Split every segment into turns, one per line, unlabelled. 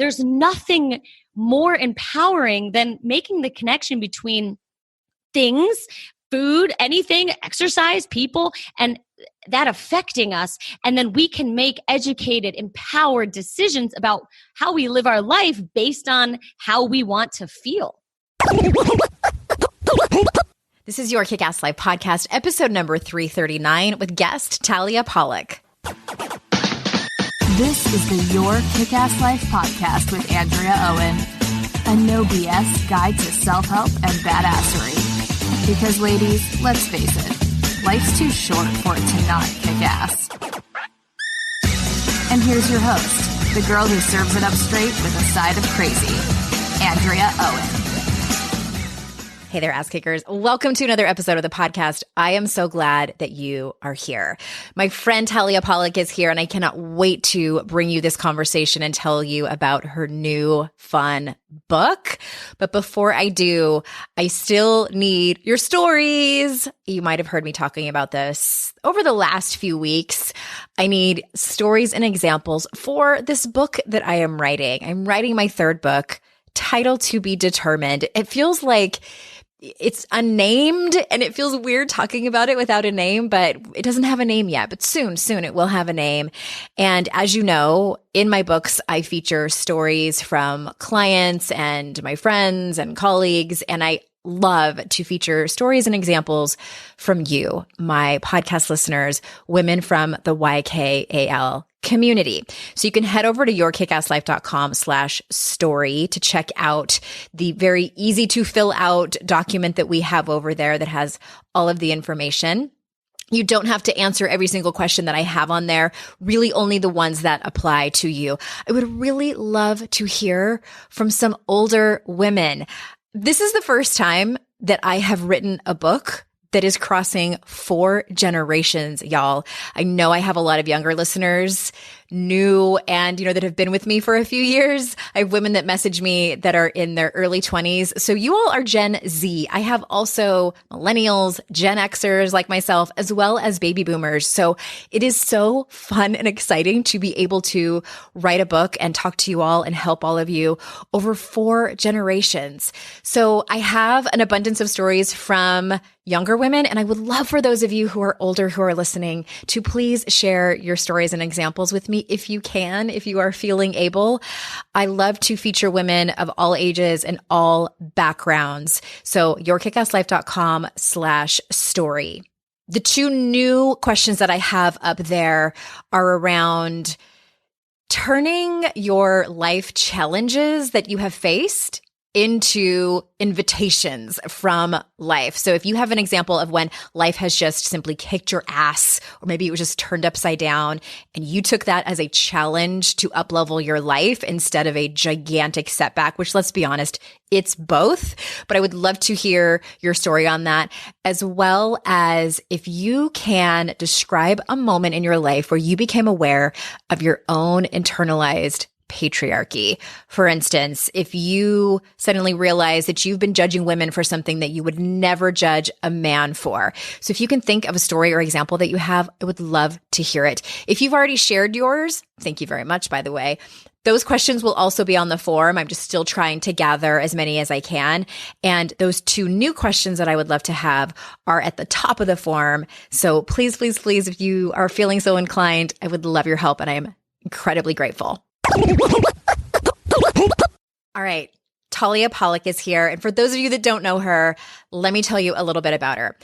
there's nothing more empowering than making the connection between things, food, anything, exercise, people, and that affecting us. And then we can make educated, empowered decisions about how we live our life based on how we want to feel.
This is your Kick-Ass Life podcast, episode number 339 with guest Talia Pollock.
This is the Your Kick-Ass Life podcast with Andrea Owen, a no BS guide to self-help and badassery. Because ladies, let's face it, life's too short for it to not kick ass. And here's your host, the girl who serves it up straight with a side of crazy, Andrea Owen.
Hey there, ass kickers. Welcome to another episode of the podcast. I am so glad that you are here. My friend Talia Pollock is here, and I cannot wait to bring you this conversation and tell you about her new fun book. But before I do, I still need your stories. You might have heard me talking about this over the last few weeks. I need stories and examples for this book that I am writing. I'm writing my third book, title to be determined. It feels like it's unnamed and it feels weird talking about it without a name, but it doesn't have a name yet, but soon it will have a name. And as you know, in my books, I feature stories from clients and my friends and colleagues, and I love to feature stories and examples from you, my podcast listeners, women from the YKAL community. So you can head over to yourkickasslife.com/story to check out the very easy to fill out document that we have over there that has all of the information. You don't have to answer every single question that I have on there, really only the ones that apply to you. I would really love to hear from some older women. This is the first time that I have written a book that is crossing 4 generations, y'all. I know I have a lot of younger listeners, new and, that have been with me for a few years. I have women that message me that are in their early 20s. So you all are Gen Z. I have also millennials, Gen Xers like myself, as well as baby boomers. So it is so fun and exciting to be able to write a book and talk to you all and help all of you over 4 generations. So I have an abundance of stories from younger women, and I would love for those of you who are older who are listening to please share your stories and examples with me if you can, if you are feeling able. I love to feature women of all ages and all backgrounds. So yourkickasslife.com/story. The 2 new questions that I have up there are around turning your life challenges that you have faced into invitations from life. So if you have an example of when life has just simply kicked your ass, or maybe it was just turned upside down and you took that as a challenge to uplevel your life instead of a gigantic setback, which, let's be honest, it's both. But I would love to hear your story on that, as well as if you can describe a moment in your life where you became aware of your own internalized patriarchy. For instance, if you suddenly realize that you've been judging women for something that you would never judge a man for. So if you can think of a story or example that you have, I would love to hear it. If you've already shared yours, thank you very much, by the way. Those questions will also be on the form. I'm just still trying to gather as many as I can. And those 2 new questions that I would love to have are at the top of the form. So please, please, please, if you are feeling so inclined, I would love your help, and I am incredibly grateful. All right. Talia Pollock is here. And for those of you that don't know her, let me tell you a little bit about her.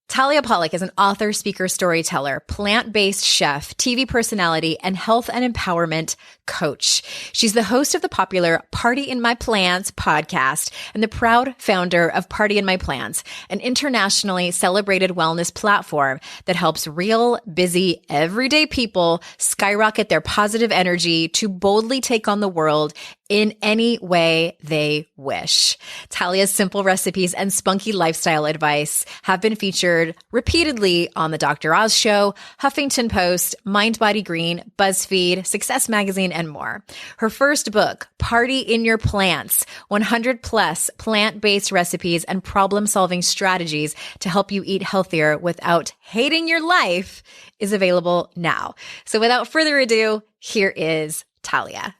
Talia Pollock is an author, speaker, storyteller, plant-based chef, TV personality, and health and empowerment coach. She's the host of the popular Party in My Plants podcast and the proud founder of Party in My Plants, an internationally celebrated wellness platform that helps real, busy, everyday people skyrocket their positive energy to boldly take on the world in any way they wish. Talia's simple recipes and spunky lifestyle advice have been featured repeatedly on The Dr. Oz Show, Huffington Post, Mind Body Green, BuzzFeed, Success Magazine, and more. Her first book, Party in Your Plants, 100 plus plant-based recipes and problem-solving strategies to help you eat healthier without hating your life, is available now. So without further ado, here is Talia.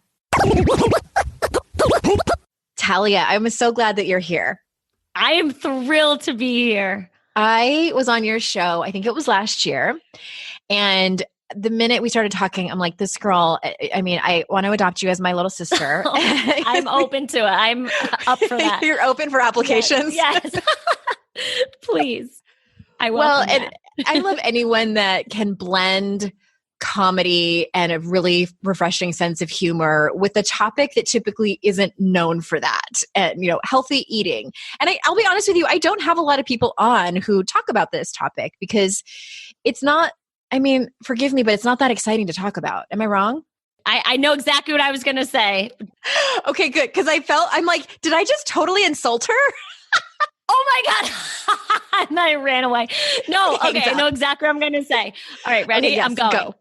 Talia, I'm so glad that you're here.
I am thrilled to be here.
I was on your show, I think it was last year. And the minute we started talking, I'm like, this girl, I mean, I want to adopt you as my little sister.
I'm open to it. I'm up for that.
You're open for applications?
Yes. Please. I welcome
and I love anyone that can blend comedy and a really refreshing sense of humor with a topic that typically isn't known for that, and healthy eating. And I'll be honest with you, I don't have a lot of people on who talk about this topic because it's not, forgive me, but it's not that exciting to talk about. Am I wrong?
I know exactly what I was going to say.
Okay, good. Because I'm like, did I just totally insult her?
Oh my God. And then I ran away. No, okay, I know exactly what I'm going to say. All right, ready?
Okay, yes,
I'm going.
Go.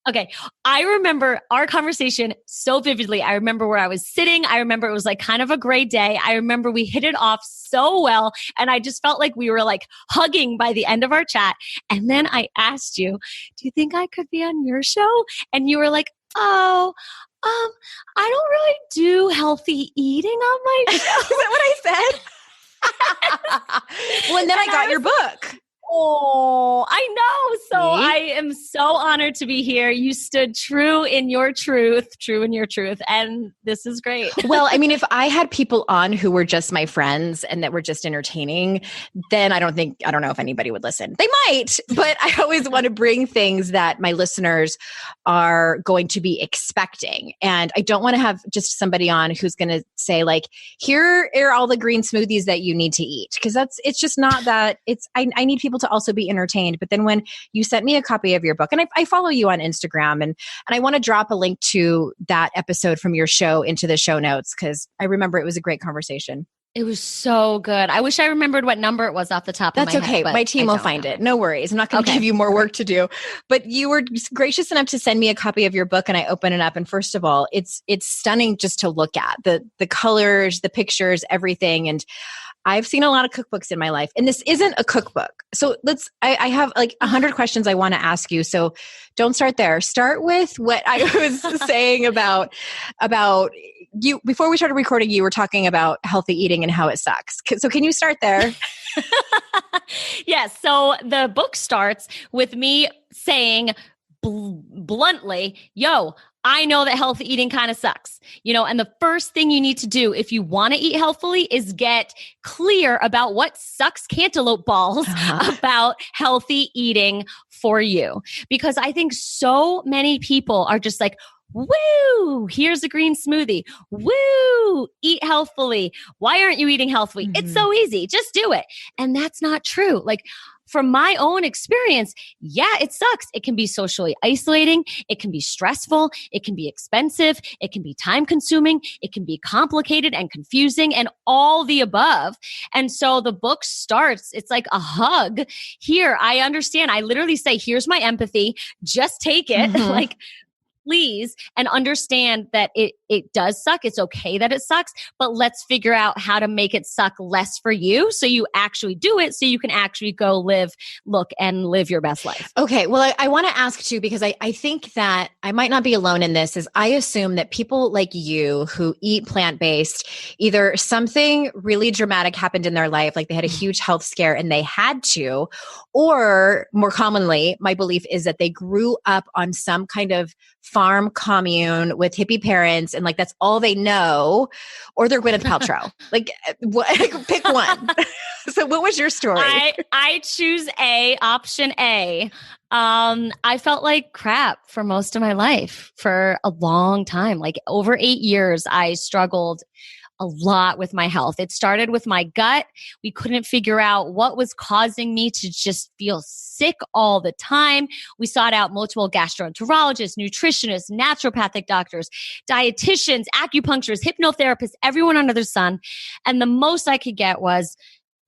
Okay. I remember our conversation so vividly. I remember where I was sitting. I remember it was like kind of a gray day. I remember we hit it off so well. And I just felt like we were like hugging by the end of our chat. And then I asked you, do you think I could be on your show? And you were like, oh, I don't really do healthy eating on my show.
Is that what I said? Well, and then I got your book.
Oh, I know. So
See?
I am so honored to be here. You stood true in your truth. And this is great.
Well, if I had people on who were just my friends and that were just entertaining, then I don't know if anybody would listen. They might, but I always want to bring things that my listeners are going to be expecting. And I don't want to have just somebody on who's going to say like, here are all the green smoothies that you need to eat. Because it's just not that. I need people to also be entertained. But then when you sent me a copy of your book, and I follow you on Instagram, and I want to drop a link to that episode from your show into the show notes, because I remember it was a great conversation.
It was so good. I wish I remembered what number it was off the top of my head.
That's okay. My team will find it. No worries. I'm not going to give you more work to do. But you were gracious enough to send me a copy of your book, and I open it up. And first of all, it's stunning just to look at. The colors, the pictures, everything. And I've seen a lot of cookbooks in my life, and this isn't a cookbook. So I have like 100 questions I want to ask you. So don't start there. Start with what I was saying about you. Before we started recording, you were talking about healthy eating and how it sucks. So can you start there?
Yes. So the book starts with me saying bluntly, I know that healthy eating kind of sucks, and the first thing you need to do if you want to eat healthily is get clear about what sucks cantaloupe balls about healthy eating for you. Because I think so many people are just like, woo, here's a green smoothie. Woo, eat healthily. Why aren't you eating healthily? Mm-hmm. It's so easy. Just do it. And that's not true. Like, from my own experience, it sucks. It can be socially isolating. It can be stressful. It can be expensive. It can be time consuming. It can be complicated and confusing and all the above. And so the book starts, it's like a hug. Here, I understand. I literally say, here's my empathy. Just take it. Mm-hmm. Please, and understand that it does suck. It's okay that it sucks, but let's figure out how to make it suck less for you so you actually do it, so you can actually go live your best life.
Okay. Well, I want to ask too, because I think that I might not be alone in this, is I assume that people like you who eat plant-based, either something really dramatic happened in their life, like they had a huge health scare and they had to, or more commonly, my belief is that they grew up on some kind of farm commune with hippie parents, and like that's all they know, or they're Gwyneth Paltrow. Pick one. So what was your story?
I choose option A. I felt like crap for most of my life for a long time. Like over 8 years, I struggled a lot with my health. It started with my gut. We couldn't figure out what was causing me to just feel sick all the time. We sought out multiple gastroenterologists, nutritionists, naturopathic doctors, dietitians, acupuncturists, hypnotherapists, everyone under the sun. And the most I could get was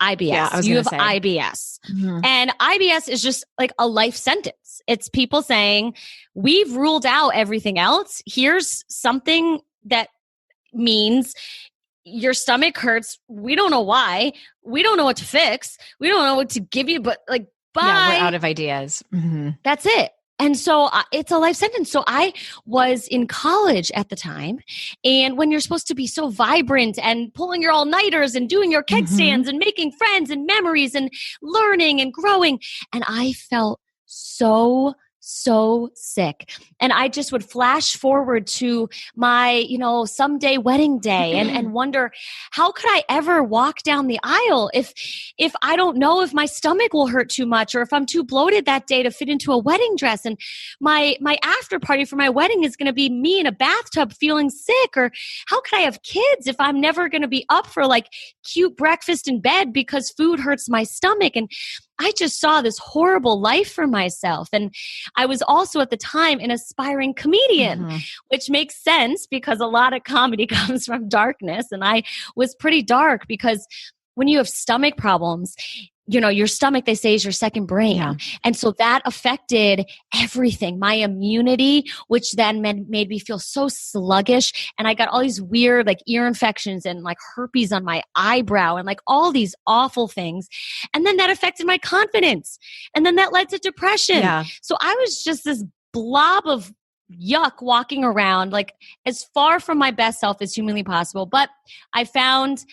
IBS.
Yeah,
you have IBS. Mm-hmm. And IBS is just like a life sentence. It's people saying, we've ruled out everything else. Here's something that means your stomach hurts. We don't know why. We don't know what to fix. We don't know what to give you, but bye.
Yeah, we're out of ideas. Mm-hmm.
That's it. And so it's a life sentence. So I was in college at the time. And when you're supposed to be so vibrant and pulling your all-nighters and doing your keg stands and making friends and memories and learning and growing. And I felt so sick. And I just would flash forward to my, someday wedding day and wonder, how could I ever walk down the aisle if I don't know if my stomach will hurt too much or if I'm too bloated that day to fit into a wedding dress. And my after party for my wedding is going to be me in a bathtub feeling sick. Or how could I have kids if I'm never going to be up for like cute breakfast in bed because food hurts my stomach? And I just saw this horrible life for myself. And I was also at the time an aspiring comedian, which makes sense because a lot of comedy comes from darkness. And I was pretty dark because when you have stomach problems, your stomach, they say, is your second brain. Yeah. And so that affected everything. My immunity, which then made me feel so sluggish. And I got all these weird like ear infections and like herpes on my eyebrow and like all these awful things. And then that affected my confidence. And then that led to depression. Yeah. So I was just this blob of yuck walking around like as far from my best self as humanly possible. But I found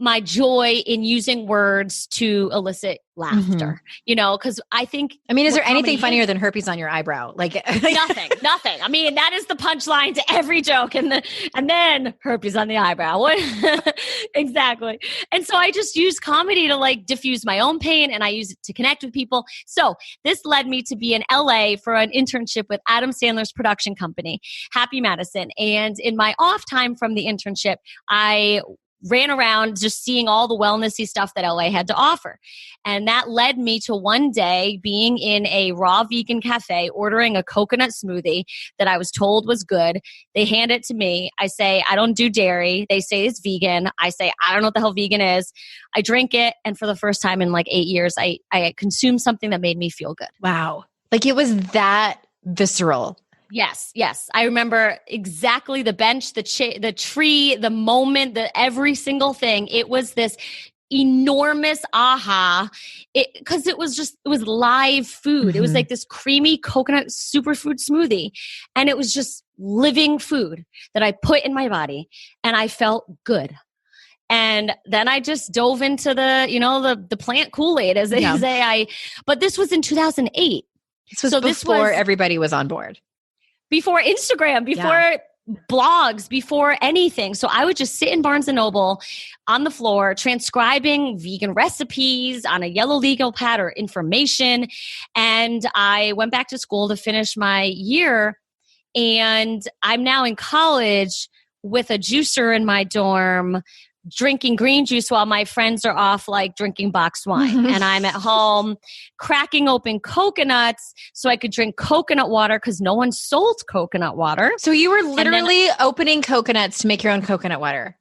my joy in using words to elicit laughter, because I think...
is there anything funnier than herpes on your eyebrow? Like
nothing. I mean, that is the punchline to every joke. And then herpes on the eyebrow. Exactly. And so I just use comedy to like diffuse my own pain, and I use it to connect with people. So this led me to be in LA for an internship with Adam Sandler's production company, Happy Madison. And in my off time from the internship, I ran around just seeing all the wellnessy stuff that LA had to offer. And that led me to one day being in a raw vegan cafe, ordering a coconut smoothie that I was told was good. They hand it to me. I say, I don't do dairy. They say it's vegan. I say, I don't know what the hell vegan is. I drink it. And for the first time in like 8 years, I consumed something that made me feel good.
Wow. Like it was that visceral.
Yes. I remember exactly the bench, the tree, the moment, every single thing. It was this enormous aha, because it was live food. It was like this creamy coconut superfood smoothie. And it was just living food that I put in my body, and I felt good. And then I just dove into the plant Kool-Aid, as they say. But this was in 2008.
So before everybody was on board.
Before Instagram, before blogs, before anything. So I would just sit in Barnes & Noble on the floor, transcribing vegan recipes on a yellow legal pad or information. And I went back to school to finish my year. And I'm now in college with a juicer in my dorm, drinking green juice while my friends are off like drinking boxed wine. And I'm at home cracking open coconuts so I could drink coconut water because no one sold coconut water.
So you were literally opening coconuts to make your own coconut water?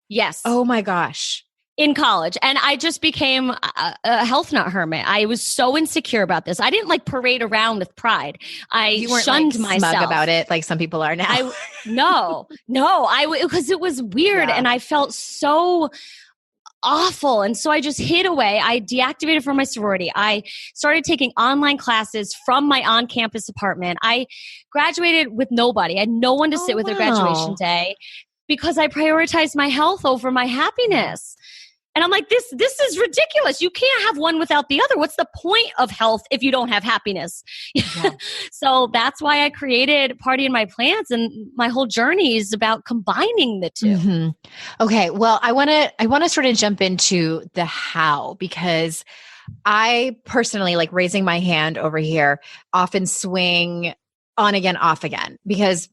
Yes.
Oh my gosh.
In college. And I just became a health nut hermit. I was so insecure about this. I didn't like parade around with pride. You weren't shunned
like
myself.
Smug about it like some people are now.
No, because it was weird and I felt so awful. And so I just hid away. I deactivated from my sorority. I started taking online classes from my on-campus apartment. I graduated with nobody. I had no one to sit with at graduation day because I prioritized my health over my happiness. And I'm like, this is ridiculous. You can't have one without the other. What's the point of health if you don't have happiness? Yeah. So that's why I created Party in My Plants, and my whole journey is about combining the two.
Okay. Well, I want to sort of jump into the how, because I personally, like raising my hand over here, often swing on again, off again, because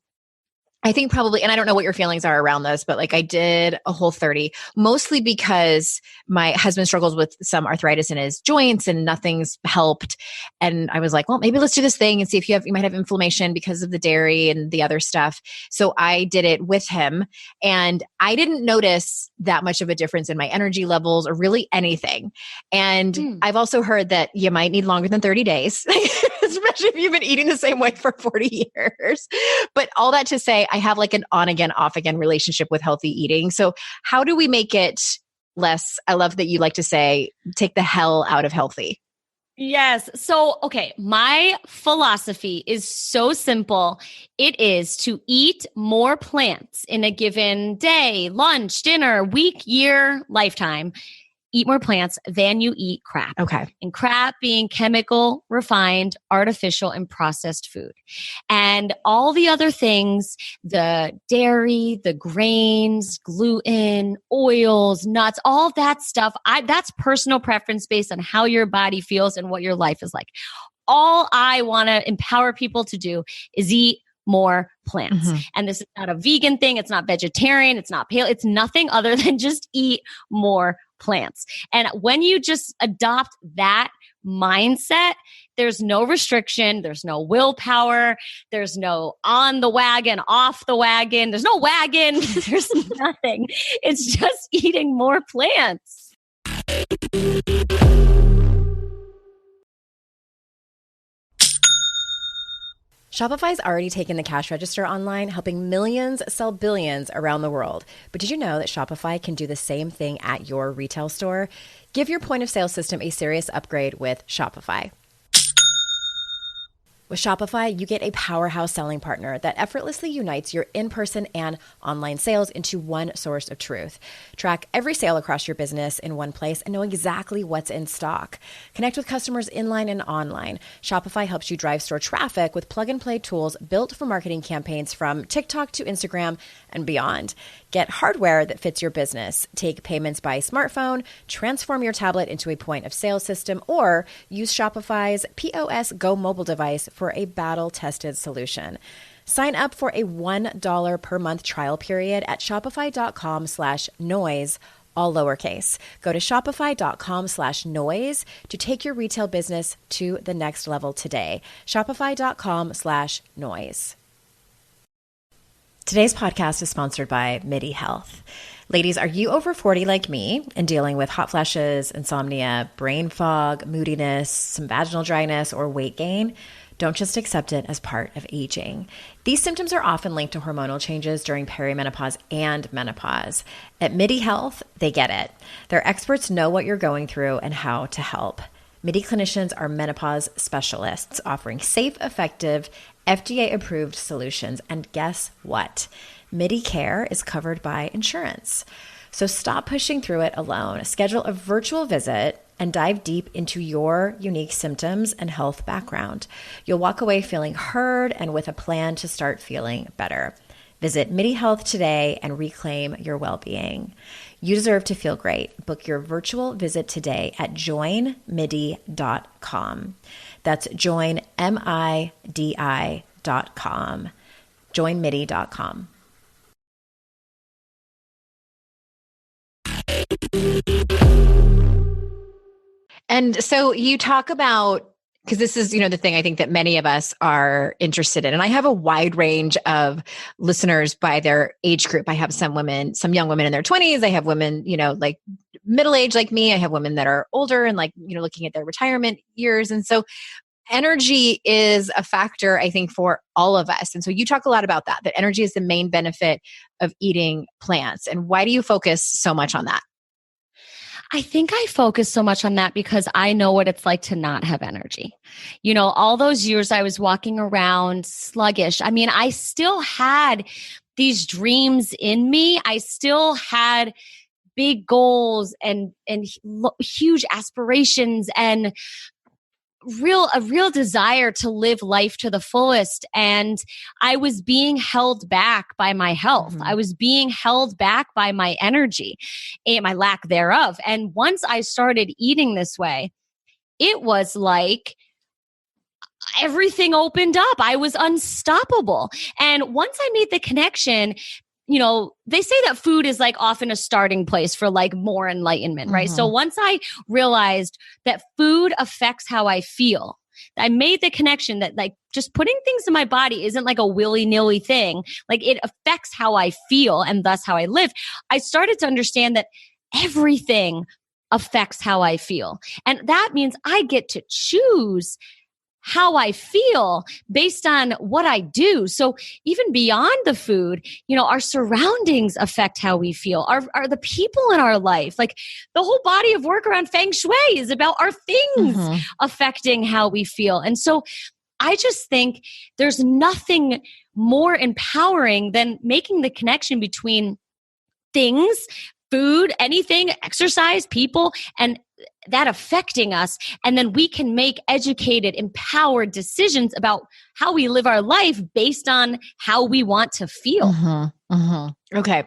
I think probably, and I don't know what your feelings are around this, but like I did a Whole30, mostly because my husband struggles with some arthritis in his joints and nothing's helped. And I was like, well, maybe let's do this thing and see if you might have inflammation because of the dairy and the other stuff. So I did it with him, and I didn't notice that much of a difference in my energy levels or really anything. And I've also heard that you might need longer than 30 days, especially if you've been eating the same way for 40 years. But all that to say, I have like an on again, off again relationship with healthy eating. So how do we make it less? I love that you like to say, take the hell out of healthy.
Yes. So, okay, my philosophy is so simple. It is to eat more plants in a given day, lunch, dinner, week, year, lifetime. Eat more plants than you eat crap.
Okay.
And crap being chemical, refined, artificial, and processed food. And all the other things, the dairy, the grains, gluten, oils, nuts, all that stuff, that's personal preference based on how your body feels and what your life is like. All I want to empower people to do is eat more plants.
Mm-hmm.
And this is not a vegan thing. It's not vegetarian. It's not paleo. It's nothing other than just eat more plants. And when you just adopt that mindset, there's no restriction. There's no willpower. There's no on the wagon, off the wagon. There's no wagon. There's nothing. It's just eating more plants.
Shopify's already taken the cash register online, helping millions sell billions around the world. But did you know that Shopify can do the same thing at your retail store? Give your point of sale system a serious upgrade with Shopify. With Shopify, you get a powerhouse selling partner that effortlessly unites your in-person and online sales into one source of truth. Track every sale across your business in one place and know exactly what's in stock. Connect with customers inline and online. Shopify helps you drive store traffic with plug-and-play tools built for marketing campaigns from TikTok to Instagram and beyond. Get hardware that fits your business. Take payments by smartphone, transform your tablet into a point of sale system, or use Shopify's POS Go mobile device for a battle-tested solution. Sign up for a $1 per month trial period at shopify.com/noise, all lowercase. Go to shopify.com/noise to take your retail business to the next level today. Shopify.com/noise. Today's podcast is sponsored by MIDI Health. Ladies, are you over 40 like me and dealing with hot flashes, insomnia, brain fog, moodiness, some vaginal dryness, or weight gain? Don't just accept it as part of aging. These symptoms are often linked to hormonal changes during perimenopause and menopause. At MIDI Health, they get it. Their experts know what you're going through and how to help. MIDI clinicians are menopause specialists offering safe, effective, FDA-approved solutions. And guess what? MIDI care is covered by insurance. So stop pushing through it alone. Schedule a virtual visit and dive deep into your unique symptoms and health background. You'll walk away feeling heard and with a plan to start feeling better. Visit MIDI Health today and reclaim your well-being. You deserve to feel great. Book your virtual visit today at joinmidi.com. That's joinmidi.com. joinmidi.com.
And so you talk about, because this is, the thing I think that many of us are interested in. And I have a wide range of listeners by their age group. I have some young women in their 20s. I have women, like middle-aged like me. I have women that are older and looking at their retirement years. And so energy is a factor, I think, for all of us. And so you talk a lot about that energy is the main benefit of eating plants. And why do you focus so much on that?
I think I focus so much on that because I know what it's like to not have energy. All those years I was walking around sluggish. I mean, I still had these dreams in me. I still had big goals and huge aspirations and a real desire to live life to the fullest. And I was being held back by my health.
Mm-hmm.
I was being held back by my energy and my lack thereof. And once I started eating this way, it was like everything opened up. I was unstoppable. And once I made the connection, they say that food is often a starting place for more enlightenment, right?
Mm-hmm.
So once I realized that food affects how I feel, I made the connection that just putting things in my body isn't a willy-nilly thing. It affects how I feel and thus how I live. I started to understand that everything affects how I feel. And that means I get to choose how I feel based on what I do. So even beyond the food, our surroundings affect how we feel. Are the people in our life, like the whole body of work around feng shui is about our things affecting how we feel. And so I just think there's nothing more empowering than making the connection between things, food, anything, exercise, people, and that affecting us. And then we can make educated, empowered decisions about how we live our life based on how we want to feel.
Okay.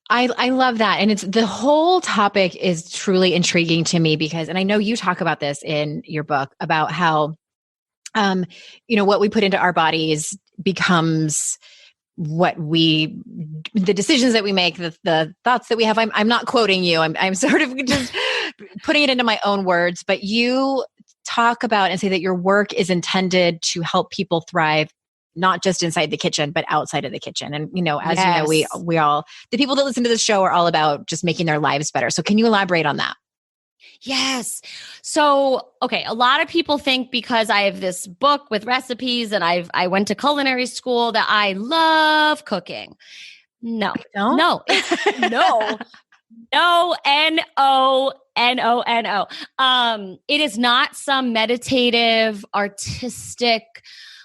I love that. And the whole topic is truly intriguing to me because, and I know you talk about this in your book about how, what we put into our bodies becomes the decisions that we make, the thoughts that we have. I'm not quoting you. I'm sort of just putting it into my own words, but you talk about and say that your work is intended to help people thrive, not just inside the kitchen, but outside of the kitchen. And, as you know, we all, the people that listen to this show are all about just making their lives better. So can you elaborate on that?
Yes. So, okay. A lot of people think because I have this book with recipes and I went to culinary school that I love cooking. No, no, N-O. It is not some meditative, artistic,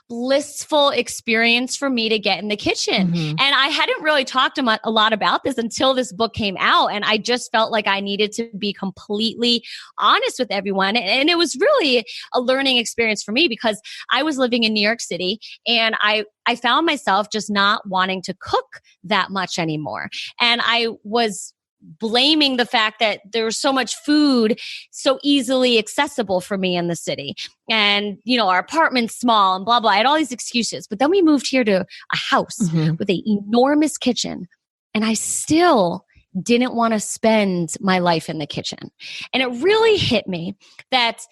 blissful experience for me to get in the kitchen. And I hadn't really talked a lot about this until this book came out. And I just felt like I needed to be completely honest with everyone. And it was really a learning experience for me because I was living in New York City and I found myself just not wanting to cook that much anymore. And I was blaming the fact that there was so much food so easily accessible for me in the city. And, our apartment's small and blah, blah. I had all these excuses. But then we moved here to a house with an enormous kitchen. And I still didn't want to spend my life in the kitchen. And it really hit me that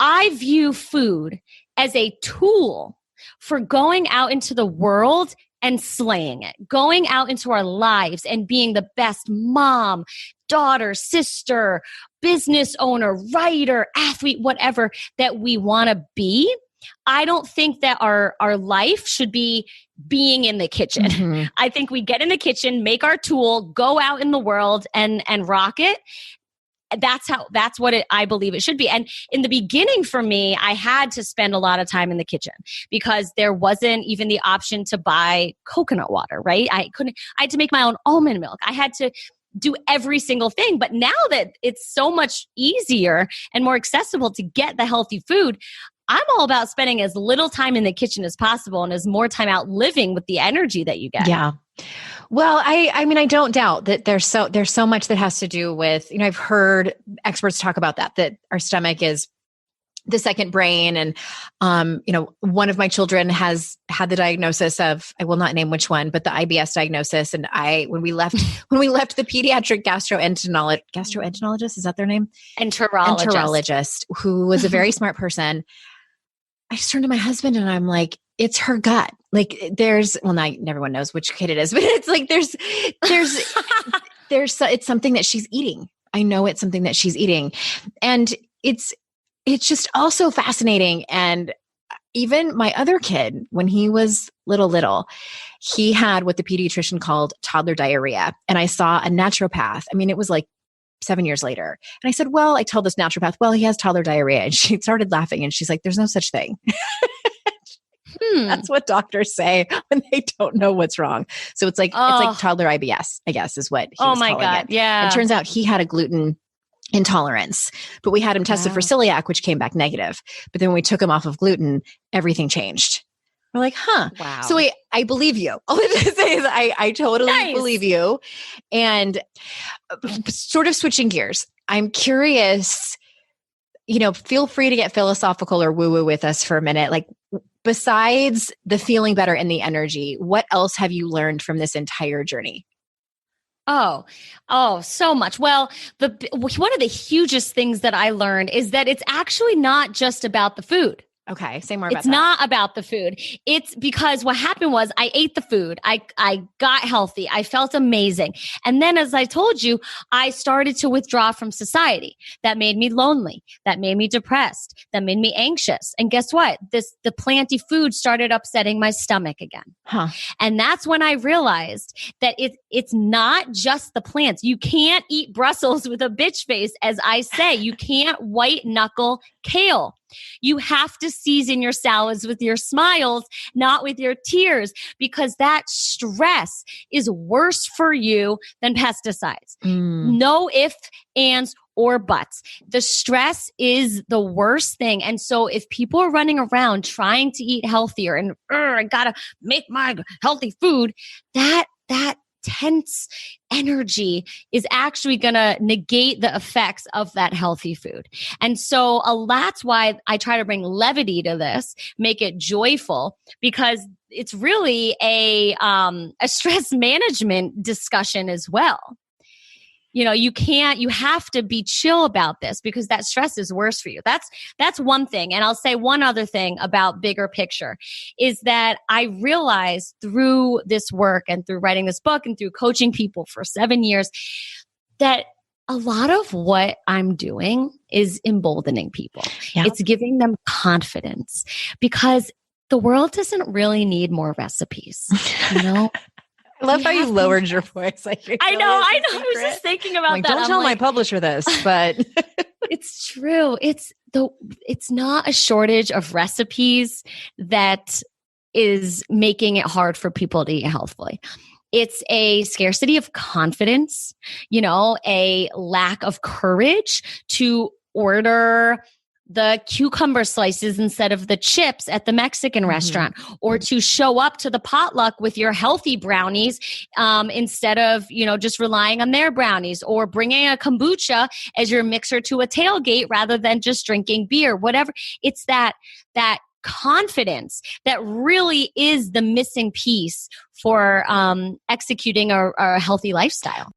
I view food as a tool for going out into the world and slaying it, going out into our lives and being the best mom, daughter, sister, business owner, writer, athlete, whatever that we want to be. I don't think that our life should be being in the kitchen. I think we get in the kitchen, make our tool, go out in the world and rock it. That's what I believe it should be. And in the beginning for me, I had to spend a lot of time in the kitchen because there wasn't even the option to buy coconut water, right? I had to make my own almond milk. I had to do every single thing. But now that it's so much easier and more accessible to get the healthy food, I'm all about spending as little time in the kitchen as possible and as more time out living with the energy that you get.
Yeah. Well, I don't doubt that there's so much that has to do with, I've heard experts talk about that our stomach is the second brain. And, one of my children has had the diagnosis of, I will not name which one, but the IBS diagnosis. And when we left the pediatric gastroenterologist, is that their name? Enterologist, who was a very smart person. I just turned to my husband and I'm like, it's her gut. Like now everyone knows which kid it is, but it's like, it's something that she's eating. I know it's something that she's eating. And it's just also fascinating. And even my other kid, when he was little, he had what the pediatrician called toddler diarrhea. And I saw a naturopath. I mean, it was like 7 years later. And I said, well, I told this naturopath, well, he has toddler diarrhea. And she started laughing and she's like, there's no such thing. That's what doctors say when they don't know what's wrong. So it's like toddler IBS, I guess, is what he was calling it.
Yeah.
And it turns out he had a gluten intolerance, but we had him tested for celiac, which came back negative. But then when we took him off of gluten, everything changed. We're like, huh.
Wow.
So I believe you. All I have to say is I totally believe you. And sort of switching gears, I'm curious, feel free to get philosophical or woo-woo with us for a minute. Like, besides the feeling better and the energy, what else have you learned from this entire journey?
Oh, so much. Well, one of the hugest things that I learned is that it's actually not just about the food.
Okay. Say more about
It's
that.
not about the food. It's because what happened was I ate the food. I got healthy. I felt amazing. And then, as I told you, I started to withdraw from society. That made me lonely. That made me depressed. That made me anxious. And guess what? The planty food started upsetting my stomach again.
Huh.
And that's when I realized that it's not just the plants. You can't eat Brussels with a bitch face, as I say. You can't white knuckle kale. You have to season your salads with your smiles, not with your tears, because that stress is worse for you than pesticides. No ifs, ands, or buts. The stress is the worst thing. And so if people are running around trying to eat healthier and I gotta make my healthy food, that tense energy is actually going to negate the effects of that healthy food. And so that's why I try to bring levity to this, make it joyful, because it's really a stress management discussion as well. You know, you have to be chill about this because that stress is worse for you. That's one thing. And I'll say one other thing about bigger picture is that I realized through this work and through writing this book and through coaching people for 7 years that a lot of what I'm doing is emboldening people.
Yeah.
It's giving them confidence because the world doesn't really need more recipes, you know?
I love how you lowered your voice.
I know. I was just thinking about that.
Don't tell my publisher this, but
it's true. It's not a shortage of recipes that is making it hard for people to eat healthfully. It's a scarcity of confidence, a lack of courage to order the cucumber slices instead of the chips at the Mexican restaurant, or to show up to the potluck with your healthy brownies instead of, just relying on their brownies, or bringing a kombucha as your mixer to a tailgate rather than just drinking beer, whatever. It's that confidence that really is the missing piece for executing a healthy lifestyle.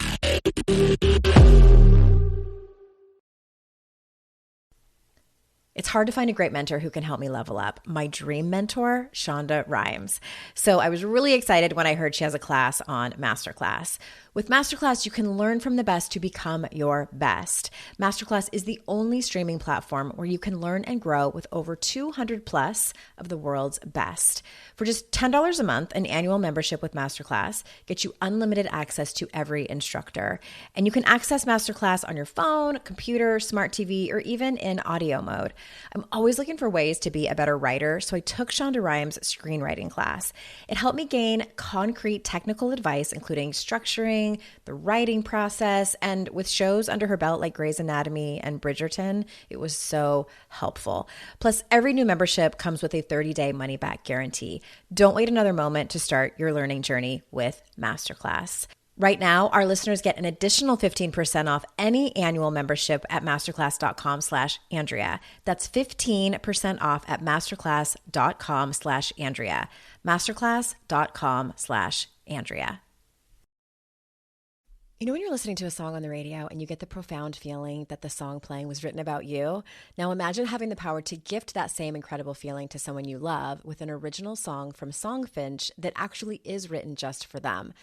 It's hard to find a great mentor who can help me level up. My dream mentor, Shonda Rhimes. So I was really excited when I heard she has a class on Masterclass. With Masterclass, you can learn from the best to become your best. Masterclass is the only streaming platform where you can learn and grow with over 200 plus of the world's best. For just $10 a month, an annual membership with Masterclass gets you unlimited access to every instructor. And you can access Masterclass on your phone, computer, smart TV, or even in audio mode. I'm always looking for ways to be a better writer, so I took Shonda Rhimes' screenwriting class. It helped me gain concrete technical advice, including structuring, the writing process, and with shows under her belt like Grey's Anatomy and Bridgerton, it was so helpful. Plus, every new membership comes with a 30-day money-back guarantee. Don't wait another moment to start your learning journey with Masterclass. Right now, our listeners get an additional 15% off any annual membership at masterclass.com/Andrea. That's 15% off at masterclass.com/Andrea. Masterclass.com/Andrea. You know when you're listening to a song on the radio and you get the profound feeling that the song playing was written about you? Now imagine having the power to gift that same incredible feeling to someone you love with an original song from Songfinch that actually is written just for them.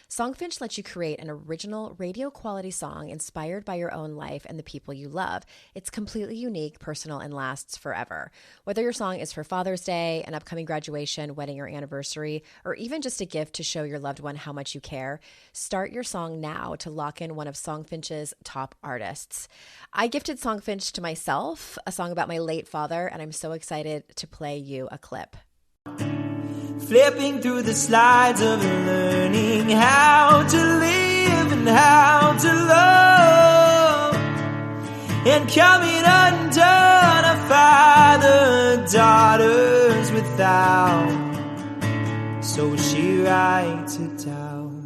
Songfinch lets you create an original radio quality song inspired by your own life and the people you love. It's completely unique, personal, and lasts forever. Whether your song is for Father's Day, an upcoming graduation, wedding, or anniversary, or even just a gift to show your loved one how much you care, start your song now to lock in one of Songfinch's top artists. I gifted Songfinch to myself, a song about my late father, and I'm so excited to play you a clip.
Flipping through the slides of learning how to live and how to love, and coming undone a father, daughters without, so she writes it down.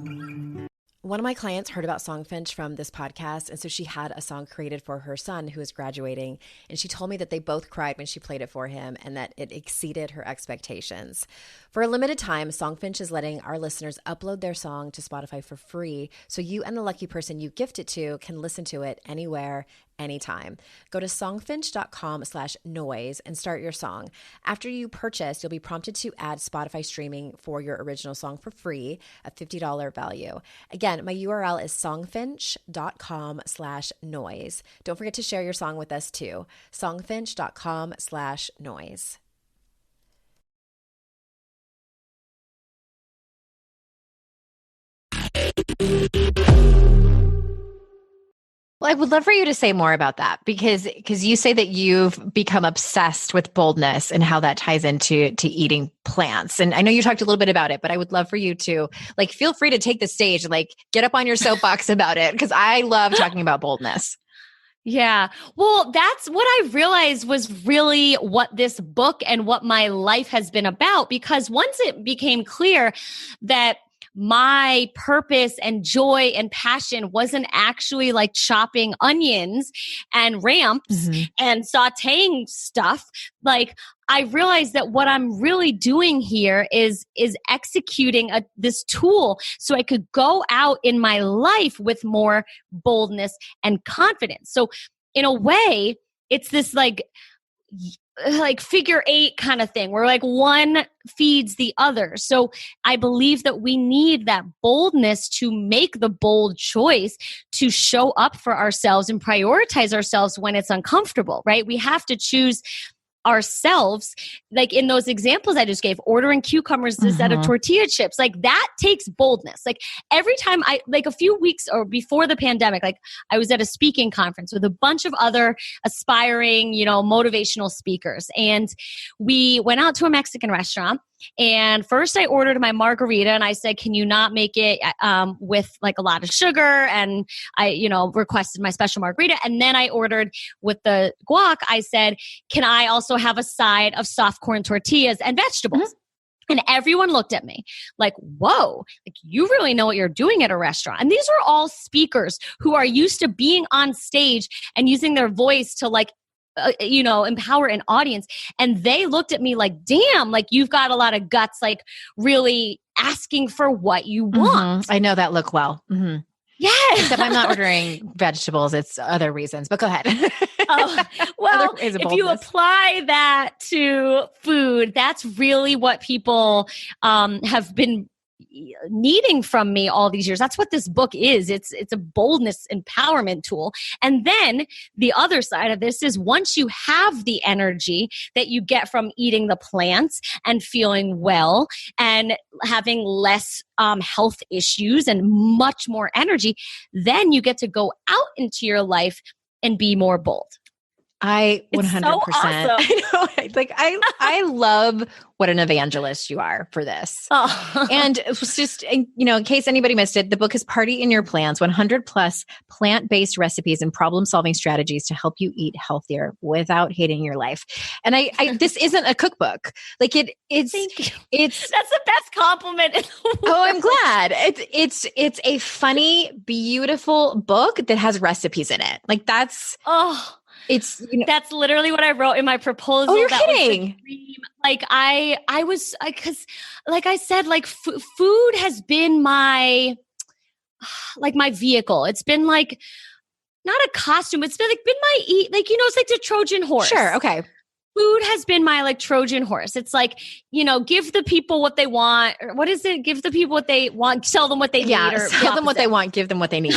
One of my clients heard about Songfinch from this podcast, and so she had a song created for her son who is graduating, and she told me that they both cried when she played it for him and that it exceeded her expectations. For a limited time, Songfinch is letting our listeners upload their song to Spotify for free, so you and the lucky person you gift it to can listen to it anywhere, anytime. Go to songfinch.com/noise and start your song. After you purchase, you'll be prompted to add Spotify streaming for your original song for free, a $50 value. Again, my URL is songfinch.com/noise. Don't forget to share your song with us too. songfinch.com/noise.
Well, I would love for you to say more about that because you say that you've become obsessed with boldness and how that ties into eating plants. And I know you talked a little bit about it, but I would love for you to feel free to take the stage, get up on your soapbox about it because I love talking about boldness.
Yeah. Well, that's what I realized was really what this book and what my life has been about, because once it became clear that my purpose and joy and passion wasn't actually chopping onions and ramps and sauteing stuff, I realized that what I'm really doing here is executing this tool so I could go out in my life with more boldness and confidence. So in a way, it's this figure eight kind of thing where one feeds the other. So I believe that we need that boldness to make the bold choice to show up for ourselves and prioritize ourselves when it's uncomfortable, right? We have to choose ourselves, in those examples I just gave, ordering cucumbers instead of tortilla chips, that takes boldness. Every time a few weeks or before the pandemic, I was at a speaking conference with a bunch of other aspiring, motivational speakers. And we went out to a Mexican restaurant. And first I ordered my margarita and I said, can you not make it with a lot of sugar? And I, requested my special margarita. And then I ordered with the guac, I said, can I also have a side of soft corn tortillas and vegetables? And everyone looked at me whoa, you really know what you're doing at a restaurant. And these are all speakers who are used to being on stage and using their voice to empower an audience. And they looked at me damn, you've got a lot of guts, really asking for what you want.
I know that look well.
Yeah.
Except I'm not ordering vegetables. It's other reasons, but go ahead.
Well, if you apply that to food, that's really what people have been needing from me all these years. That's what this book is. It's a boldness empowerment tool. And then the other side of this is once you have the energy that you get from eating the plants and feeling well and having less health issues and much more energy, then you get to go out into your life and be more bold.
I 100%.
So awesome.
I know. I love what an evangelist you are for this.
Oh.
And it was just, in case anybody missed it, the book is Party in Your Plans, 100 plus plant-based recipes and problem-solving strategies to help you eat healthier without hating your life. And I this isn't a cookbook. It's
that's the best compliment in the world.
Oh, I'm glad. It's a funny, beautiful book that has recipes in it. That's that's
literally what I wrote in my proposal.
Oh, you're
that
kidding.
Was the dream. I was, because I said, food has been my vehicle. It's been not a costume. It's been my it's like the Trojan horse.
Sure. Okay.
Food has been my Trojan horse. It's give the people what they want. Or what is it? Give the people what they want. Tell them what they need. Or
tell them what they want. Give them what they need.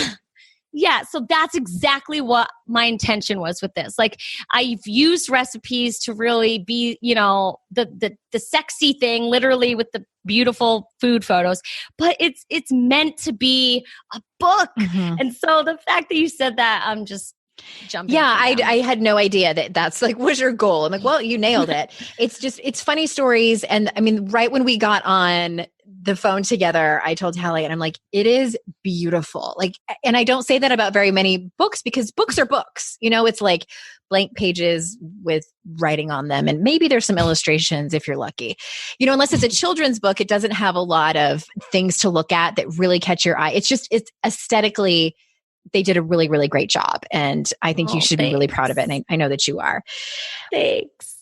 Yeah. So that's exactly what my intention was with this. I've used recipes to really be, the sexy thing, literally with the beautiful food photos, but it's meant to be a book. And so the fact that you said that, I'm just jumping.
Yeah. I had no idea that's was your goal. I'm well, you nailed it. It's funny stories. And I mean, right when we got on the phone together, I told Talia, and I'm it is beautiful. And I don't say that about very many books because books are books, it's blank pages with writing on them. And maybe there's some illustrations if you're lucky, unless it's a children's book, it doesn't have a lot of things to look at that really catch your eye. It's aesthetically, they did a really, really great job. And I think you should be really proud of it. And I know that you are.
Thanks.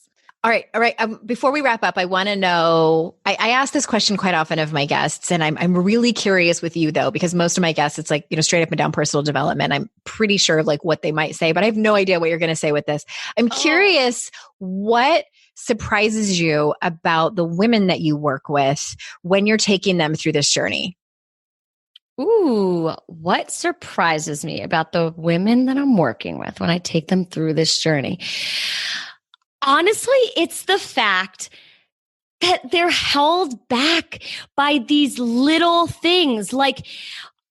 All right. All right. Before we wrap up, I want to know, I ask this question quite often of my guests, and I'm really curious with you though, because most of my guests, it's like, straight up and down personal development. I'm pretty sure of like what they might say, but I have no idea what you're going to say with this. I'm curious what surprises you about the women that you work with when you're taking them through this journey?
Ooh, what surprises me about the women that I'm working with when I take them through this journey? Honestly, it's the fact that they're held back by these little things. Like,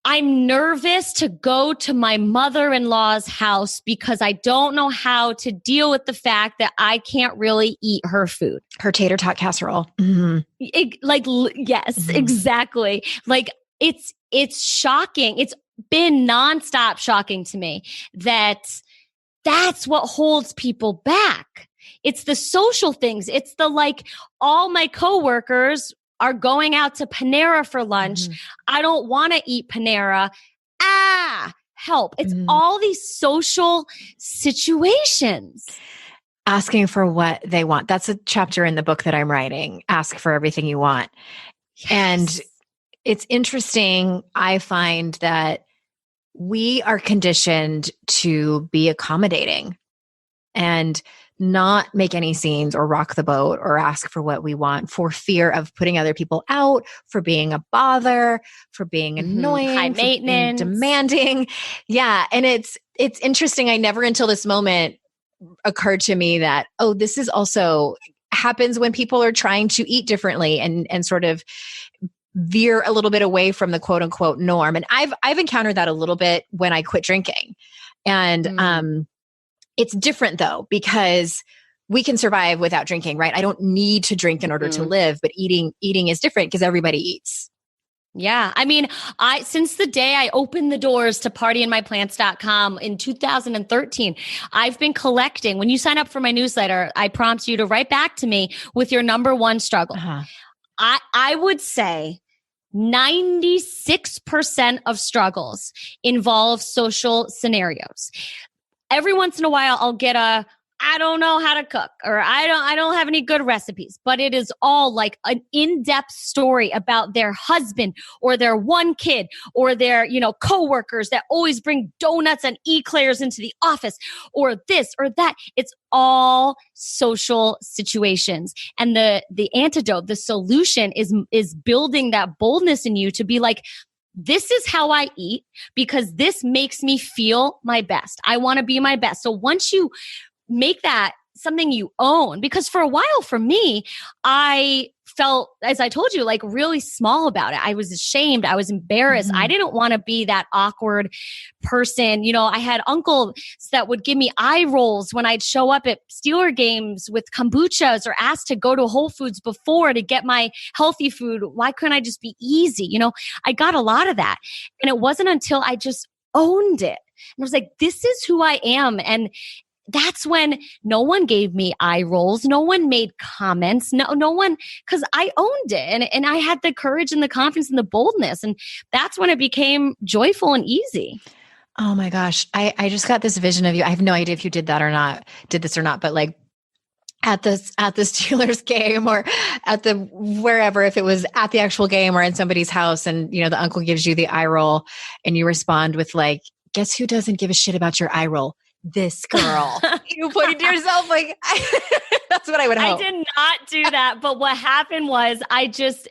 I'm nervous to go to my mother-in-law's house because I don't know how to deal with the fact that I can't really eat her food.
Her tater tot casserole. Mm-hmm.
Yes, exactly. Like, it's shocking. It's been nonstop shocking to me that that's what holds people back. It's the social things. It's the like, all my coworkers are going out to Panera for lunch. Mm-hmm. I don't want to eat Panera. Help. It's all these social situations.
Asking for what they want. That's a chapter in the book that I'm writing. Ask for everything you want. Yes. And it's interesting. I find that we are conditioned to be accommodating and not make any scenes or rock the boat or ask for what we want for fear of putting other people out, for being a bother, for being annoying,
high maintenance,
demanding. Yeah. And it's interesting. I never until this moment occurred to me that, this is also happens when people are trying to eat differently and sort of veer a little bit away from the quote unquote norm. And I've encountered that a little bit when I quit drinking. And, it's different though, because we can survive without drinking, right? I don't need to drink in order to live, but eating is different because everybody eats.
Yeah. I mean, since the day I opened the doors to partyinmyplants.com in 2013, I've been collecting. When you sign up for my newsletter, I prompt you to write back to me with your number one struggle. I would say 96% of struggles involve social scenarios. Every once in a while, I'll get I don't know how to cook, or I don't have any good recipes, but it is all like an in-depth story about their husband or their one kid or their, coworkers that always bring donuts and eclairs into the office, or this or that. It's all social situations. And the antidote, the solution is building that boldness in you to be like, this is how I eat because this makes me feel my best. I want to be my best. So once you make that something you own, because for a while for me, I felt, as I told you, like really small about it. I was ashamed. I was embarrassed. I didn't want to be that awkward person. I had uncles that would give me eye rolls when I'd show up at Steeler games with kombuchas or asked to go to Whole Foods before to get my healthy food. Why couldn't I just be easy? I got a lot of that. And it wasn't until I just owned it. And I was like, this is who I am. And that's when no one gave me eye rolls. No one made comments. No one, because I owned it. And I had the courage and the confidence and the boldness. And that's when it became joyful and easy.
Oh my gosh. I just got this vision of you. I have no idea if you did this or not, but like at the Steelers game or at the wherever, if it was at the actual game or in somebody's house and, the uncle gives you the eye roll and you respond with like, guess who doesn't give a shit about your eye roll? This girl. You pointed to yourself like, that's what I would hope.
I did not do that. But what happened was I just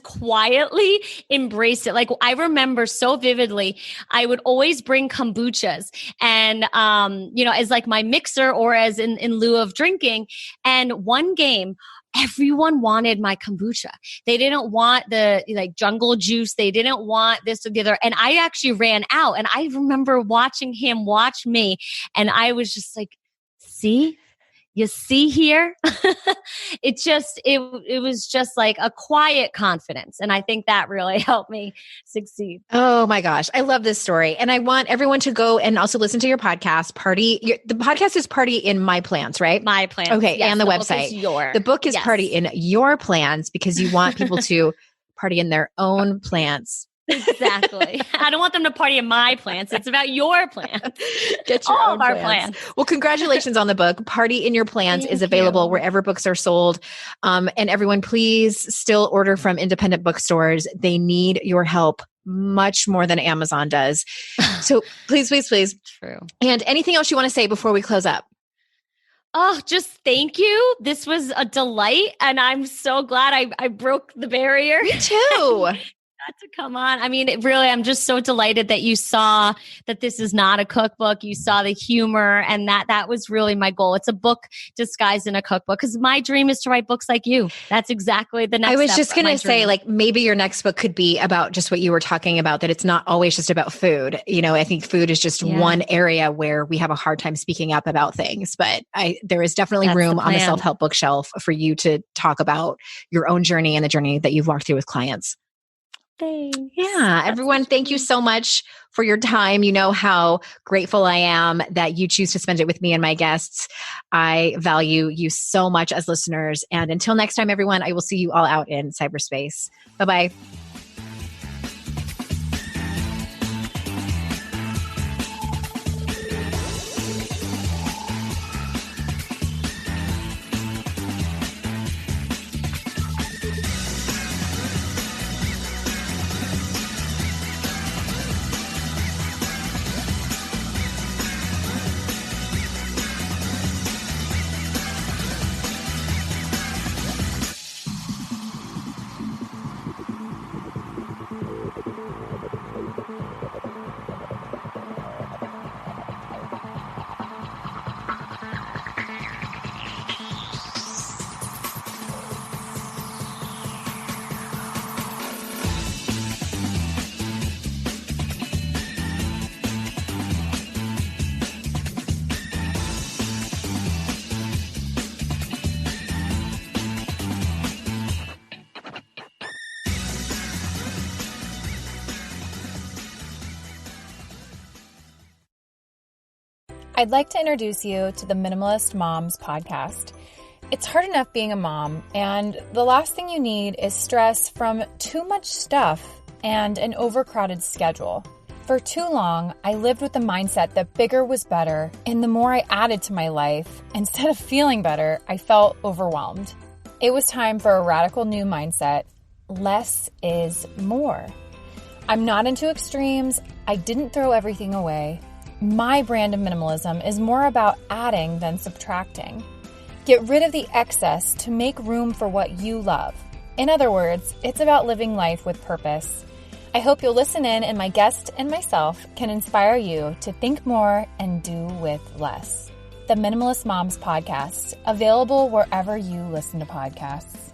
quietly embraced it. Like I remember so vividly, I would always bring kombuchas and, as like my mixer or as in lieu of drinking. And one game, everyone wanted my kombucha. They didn't want the like jungle juice. They didn't want this or the other. And I actually ran out. And I remember watching him watch me. And I was just like, see? You see here? It was just like a quiet confidence. And I think that really helped me succeed.
Oh my gosh. I love this story. And I want everyone to go and also listen to your podcast, the podcast is Party in My Plants, right?
My Plants.
Okay.
Yes,
and the website. The book is Party in Your Plants because you want people to party in their own plants
Exactly. I don't want them to party in my plants. It's about your plants.
Get your
all
own
of our
plants.
plants.
Well, congratulations on the book. Party in Your Plants is available wherever books are sold. And everyone, please still order from independent bookstores. They need your help much more than Amazon does. So please, please, please.
True.
And anything else you want to say before we close up?
Oh, just thank you. This was a delight. And I'm so glad I broke the barrier.
Me too.
Got to come on. I mean, really, I'm just so delighted that you saw that this is not a cookbook. You saw the humor, and that was really my goal. It's a book disguised in a cookbook, because my dream is to write books like you. That's exactly the next
I was
step
just
of
going
my
to say,
dream.
like, maybe your next book could be about just what you were talking about, that it's not always just about food. You know, I think food is just one area where we have a hard time speaking up about things, but there is definitely
That's
room
the
on the
plan.
self-help bookshelf for you to talk about your own journey and the journey that you've walked through with clients.
Thanks.
Yeah, everyone, thank you so much for your time. You know how grateful I am that you choose to spend it with me and my guests. I value you so much as listeners. And until next time, everyone, I will see you all out in cyberspace. Bye-bye.
I'd like to introduce you to the Minimalist Moms podcast. It's hard enough being a mom, and the last thing you need is stress from too much stuff and an overcrowded schedule. For too long, I lived with the mindset that bigger was better, and the more I added to my life, instead of feeling better, I felt overwhelmed. It was time for a radical new mindset. Less is more. I'm not into extremes. I didn't throw everything away. My brand of minimalism is more about adding than subtracting. Get rid of the excess to make room for what you love. In other words, it's about living life with purpose. I hope you'll listen in, and my guest and myself can inspire you to think more and do with less. The Minimalist Moms podcast, available wherever you listen to podcasts.